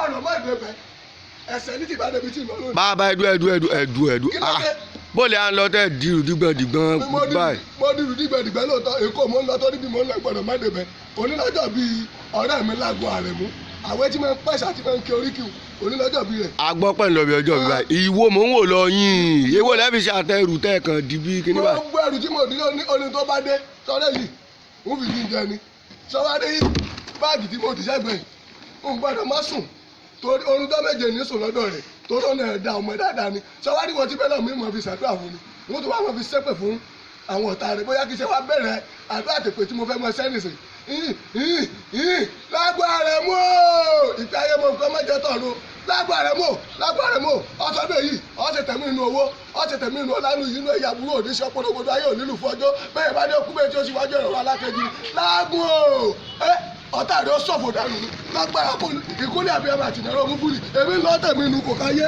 gbọ́dọ̀ má débẹ̀ ẹsẹ̀ ní ti bá débi tí ì lọ lónìí. bàbá ẹdú bóòlù à ń lọ tẹ dirù dìgbọ̀n báyìí. mo dirù dìgbọ̀n lóòótọ́ èkó mo ń lọ tó níbi mo ń lọ gbọ́dọ̀ má débẹ̀ onílọ́jọ́ bíi ọ̀rẹ́ mi lágbo Àrẹ̀mú àwọn tí máa ń pẹ́sà tí máa ń kí oríkì onílọ́jọ́ bíi rẹ̀. agbọ́ pẹ̀lú ọbẹ̀ ọjọ́ bíi báyìí ìwo mò ń wò lọ yín èwo lẹ́bi ṣe àtẹrù tẹ́ kan di bí kíní báyìí. mo gbọ́ ẹrù tí mo nílò ní oní tó bá dé sọ́dọ̀ yìí ń fi jíjẹ ni sọ́wádé yìí báàgì tí mo ti sẹ́gbẹ̀ẹ́ ń gbọ́dọ̀ má sùn torí orun tó méje ní sùn lọ́dọ̀ rẹ̀ torí ọ̀nà ẹ̀dá ọmọ dáadáa ni sọ́wádé wọn ti bẹ́ẹ̀ lọ́mọ ìmọ̀ fi ṣàdúrà fún ni wọ́n tún wá wọn fi ṣépè fún àwọn ọ̀tá rẹ̀ bóyá kí ṣe wá bẹ̀rẹ̀ àdúrà tèpè tí mo fẹ́ mọ sẹ́nìsì lágbo Àrẹ̀mú ìpè ayé mo nǹkan mẹ́jọ tọ̀run lágbo Àrẹ̀mú ọ̀sọ́dọ̀ yìí ọ̀sẹ̀ tẹ̀mí inú owó ọ̀sẹ̀ tẹ̀mí inú ọ̀lànà yìí inú ẹ̀yà àbúrò òdìṣẹ́ pọ́nọ́gbọ́dọ̀ ayé ònílù fọjọ́ bẹ́ẹ̀ bá dé okú bẹ́ẹ̀ tí ó sì wájú ẹ̀rọ alákejì lágbo ọ̀tá rẹ̀ ó ṣọ̀fọ̀ dànù lágbára kó ìkólé àbí ẹ̀rọ àtìlẹ́rọ̀ mú búrì èmi lọ́ọ́ tẹ̀mí inú kò káyé.